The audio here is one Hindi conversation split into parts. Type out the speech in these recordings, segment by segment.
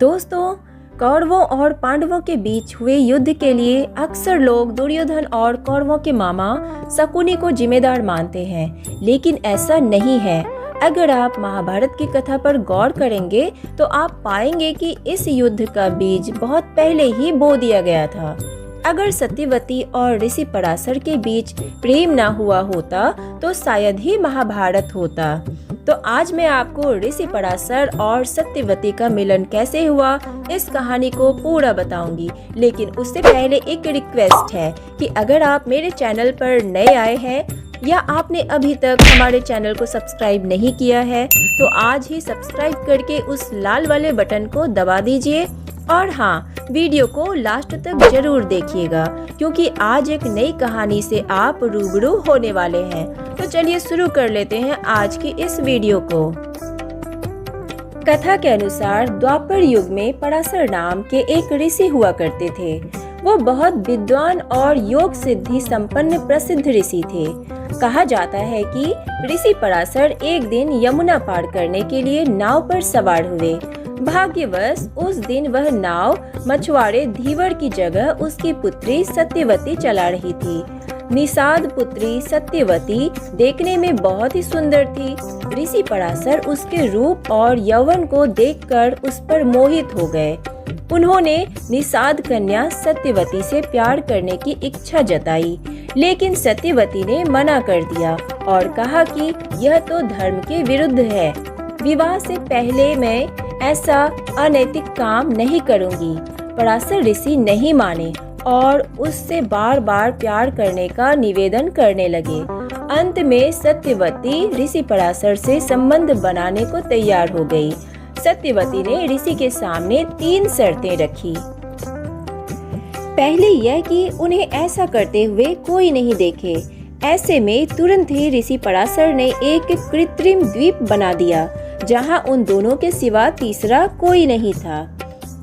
दोस्तों, कौरवों और पांडवों के बीच हुए युद्ध के लिए अक्सर लोग दुर्योधन और कौरवों के मामा शकुनी को जिम्मेदार मानते हैं, लेकिन ऐसा नहीं है। अगर आप महाभारत की कथा पर गौर करेंगे तो आप पाएंगे कि इस युद्ध का बीज बहुत पहले ही बो दिया गया था। अगर सत्यवती और ऋषि पराशर के बीच प्रेम ना हुआ होता तो शायद ही महाभारत होता। तो आज मैं आपको ऋषि पराशर और सत्यवती का मिलन कैसे हुआ इस कहानी को पूरा बताऊंगी। लेकिन उससे पहले एक रिक्वेस्ट है कि अगर आप मेरे चैनल पर नए आए हैं या आपने अभी तक हमारे चैनल को सब्सक्राइब नहीं किया है तो आज ही सब्सक्राइब करके उस लाल वाले बटन को दबा दीजिए। और हाँ, वीडियो को लास्ट तक जरूर देखिएगा क्योंकि आज एक नई कहानी से आप रूबरू होने वाले हैं। तो चलिए शुरू कर लेते हैं आज की इस वीडियो को। कथा के अनुसार द्वापर युग में पराशर नाम के एक ऋषि हुआ करते थे। वो बहुत विद्वान और योग सिद्धि संपन्न प्रसिद्ध ऋषि थे। कहा जाता है कि ऋषि पराशर एक दिन यमुना पार करने के लिए नाव पर सवार हुए। भाग्यवश उस दिन वह नाव मछुआरे धीवर की जगह उसकी पुत्री सत्यवती चला रही थी। निषाद पुत्री सत्यवती देखने में बहुत ही सुंदर थी। ऋषि पराशर उसके रूप और यौवन को देखकर उस पर मोहित हो गए। उन्होंने निषाद कन्या सत्यवती से प्यार करने की इच्छा जताई, लेकिन सत्यवती ने मना कर दिया और कहा कि यह तो धर्म के विरुद्ध है। विवाह से पहले मैं ऐसा अनैतिक काम नहीं करूंगी। पराशर ऋषि नहीं माने और उससे बार बार प्यार करने का निवेदन करने लगे। अंत में सत्यवती ऋषि पराशर से संबंध बनाने को तैयार हो गई। सत्यवती ने ऋषि के सामने 3 शर्तें रखी। पहली यह कि उन्हें ऐसा करते हुए कोई नहीं देखे। ऐसे में तुरंत ही ऋषि पराशर ने एक कृत्रिम द्वीप बना दिया जहां उन दोनों के सिवा तीसरा कोई नहीं था।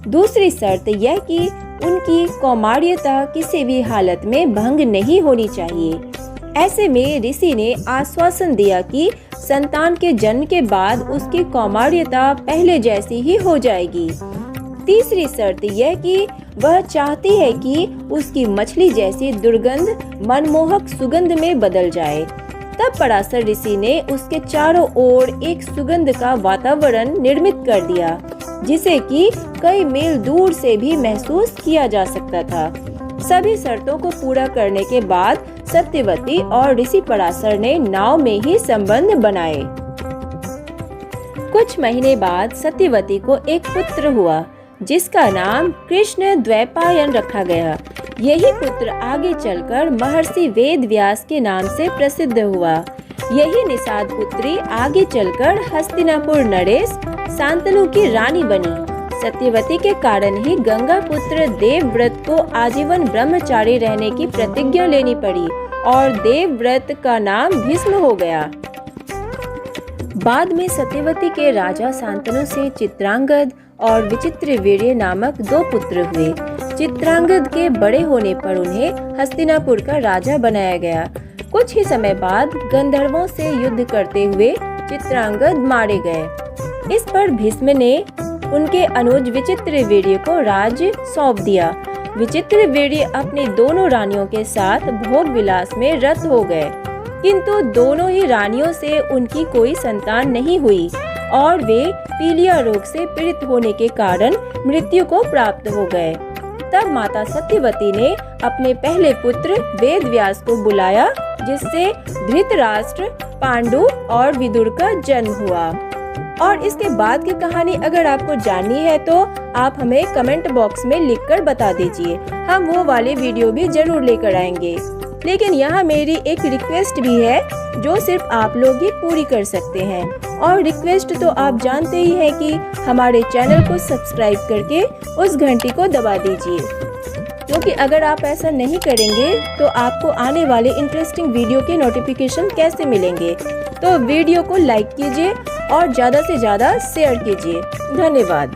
दूसरी शर्त यह कि उनकी कौमार्यता किसी भी हालत में भंग नहीं होनी चाहिए। ऐसे में ऋषि ने आश्वासन दिया कि संतान के जन्म के बाद उसकी कौमार्यता पहले जैसी ही हो जाएगी। तीसरी शर्त यह कि वह चाहती है कि उसकी मछली जैसी दुर्गंध मनमोहक सुगंध में बदल जाए। तब पराशर ऋषि ने उसके चारों ओर एक सुगंध का वातावरण निर्मित कर दिया जिसे कि कई मील दूर से भी महसूस किया जा सकता था। सभी शर्तों को पूरा करने के बाद सत्यवती और ऋषि पराशर ने नाव में ही संबंध बनाए। कुछ महीने बाद सत्यवती को एक पुत्र हुआ जिसका नाम कृष्ण द्वैपायन रखा गया। यही पुत्र आगे चलकर महर्षि वेद व्यास के नाम से प्रसिद्ध हुआ। यही निषाद पुत्री आगे चलकर हस्तिनापुर नरेश शांतनु की रानी बनी। सत्यवती के कारण ही गंगा पुत्र देवव्रत को आजीवन ब्रह्मचारी रहने की प्रतिज्ञा लेनी पड़ी और देवव्रत का नाम भीष्म हो गया। बाद में सत्यवती के राजा शांतनु से चित्रांगद और विचित्रवीर्य नामक 2 पुत्र हुए। चित्रांगद के बड़े होने पर उन्हें हस्तिनापुर का राजा बनाया गया। कुछ ही समय बाद गंधर्वों से युद्ध करते हुए चित्रांगद मारे गए। इस पर भीष्म ने उनके अनुज विचित्रवीर्य को राज्य सौंप दिया। विचित्रवीर्य अपनी दोनों रानियों के साथ भोग विलास में रत हो गए, किंतु दोनों ही रानियों से उनकी कोई संतान नहीं हुई और वे पीलिया रोग से पीड़ित होने के कारण मृत्यु को प्राप्त हो गए। तब माता सत्यवती ने अपने पहले पुत्र वेद व्यास को बुलाया जिससे धृतराष्ट्र, पांडु और विदुर का जन्म हुआ। और इसके बाद की कहानी अगर आपको जाननी है तो आप हमें कमेंट बॉक्स में लिखकर बता दीजिए। हम वो वाले वीडियो भी जरूर लेकर आएंगे। लेकिन यहाँ मेरी एक रिक्वेस्ट भी है जो सिर्फ आप लोग ही पूरी कर सकते हैं। और रिक्वेस्ट तो आप जानते ही हैं कि हमारे चैनल को सब्सक्राइब करके उस घंटी को दबा दीजिए, क्योंकि अगर आप ऐसा नहीं करेंगे तो आपको आने वाले इंटरेस्टिंग वीडियो के नोटिफिकेशन कैसे मिलेंगे। तो वीडियो को लाइक कीजिए और ज़्यादा से ज़्यादा शेयर कीजिए। धन्यवाद।